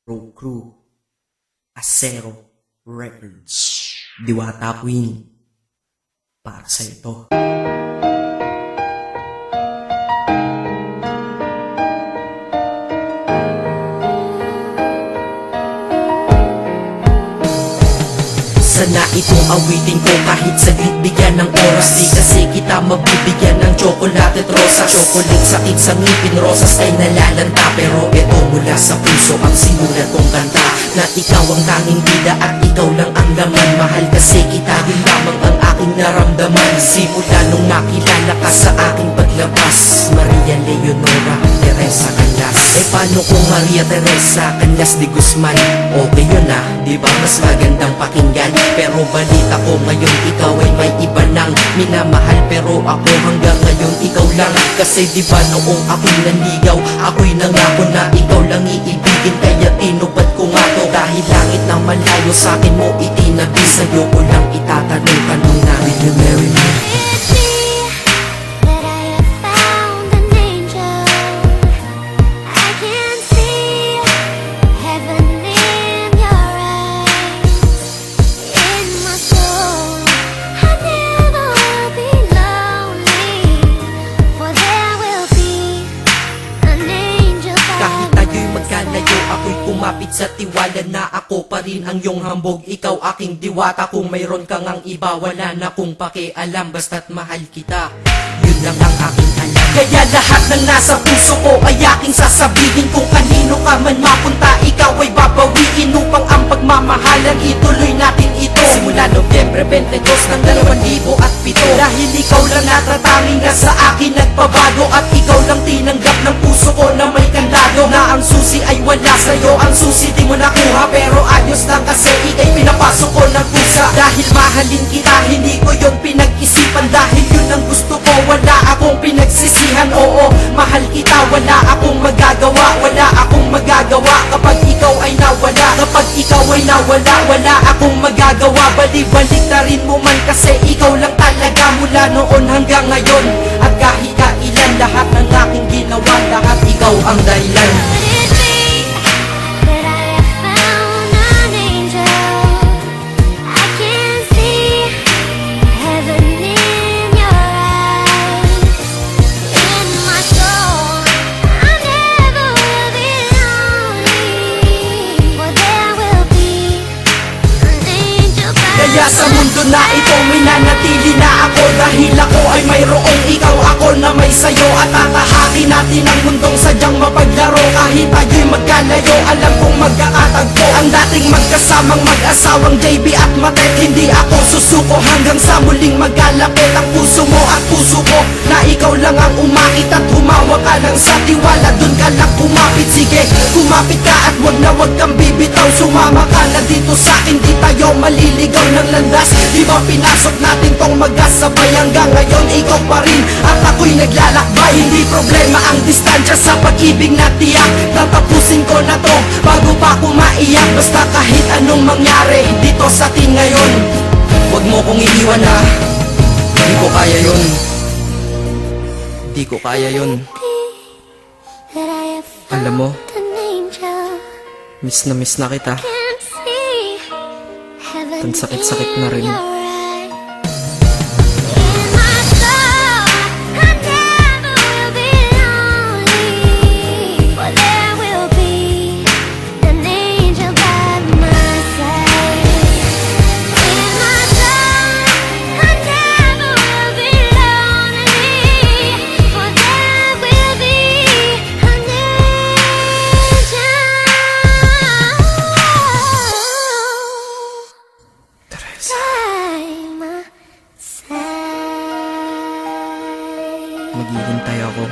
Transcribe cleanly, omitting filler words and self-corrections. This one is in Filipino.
Road Crew, Acero Records, Diwata Queen, para sa ito. Sana itong awitin ko kahit saglit bigyan ng oras. Di kasi kita mabibigyan ng tsokolate at rosas. Chocolate sakit sa ngipin, rosas ay nalalanta. Pero ito mula sa puso ang simulan kong kanta, na ikaw ang tanging bida at ikaw lang ang laman. Mahal kasi kita, yun lamang ang aking naramdaman. Simula nung nakilala ka sa aking paglabas, Maria Leonora Teresa Canlas. Eh paano kung Maria Teresa Canlas de Guzman? Okay yun ah, di ba mas magandang pakinggan? Pero balita ko ngayon ikaw ay may iba nang minamahal. Pero ako hanggang ngayon ikaw lang. Kasi di ba noong ako'y nanligaw, ako'y nangako na ikaw lang iibigin. Kaya tinupad ko nga to, dahil langit na malayo sa akin mo itinabi. Sa'yo ko lang itatanong na, will you marry me? Ako'y kumapit sa tiwala na ako pa rin ang iyong hambog. Ikaw aking diwata, kung mayroon kang ang iba, wala na kong pakialam, basta't mahal kita, yun lang ang aking alam. Kaya lahat ng nasa puso ko ay aking sasabihin. Kung kanino ka man mapunta, ikaw ay babawiin, upang ang pagmamahalan ituloy natin ito. Simula Nobyembre 22 ng 2007, dahil ikaw lang natatanging na sa akin nagpabago. At ikaw lang tinanggap ng puso ko na may kandado, na ang susi ay wala sa'yo, ang susi di mo nakuha. Pero ayos lang kasi ika'y pinapasok ko ng pusa. Dahil mahalin kita, hindi ko yun pinag-isipan. Dahil yun ang gusto ko, wala akong pinagsisihan. Oo, mahal kita, wala akong magagawa. Wala akong magagawa kapag ikaw ay nawala. Kapag ikaw ay nawala, wala akong magagawa. Balik-balik na rin mo man kasi ikaw lang talaga, mula noon hanggang ngayon. At kahit kailan, lahat ng aking ginawa, lahat ikaw ang dahilan. Kaya sa mundo na ito may nanatili na ako, dahil ako ay mayroong ikaw, ako na may sayo. At tatahakin natin ang mundong sadyang mapaglaro. Kahit tayo'y magkalayo, alam kong magkakatagpo. Ang dating magkasamang mag-asawang JB at Matet, hindi ako susuko hanggang sa muling magkalapit. Ang puso mo at puso ko, na ikaw lang ang umakit. At humawa ka lang sa tiwala, dun ka lang kumapit. Sige, kumapit ka at wag kang bibitaw. Sumama ka na dito sa'kin, di tayo maliligaw ng landas. Di ba pinasok natin tong magkasabay, hanggang ngayon ikaw pa rin at ako'y naglalakbay. Hindi problema ang distansya sa pag-ibig na tiyak. Tatapusin ko na to bago pa ako maiyak. Basta kahit anong mangyari dito sa atin ngayon, wag mo kong iiwan na, di ko kaya yun. Di ko kaya yun. Alam mo, miss na kita. Ang sakit-sakit na rin. Maghihintay ako.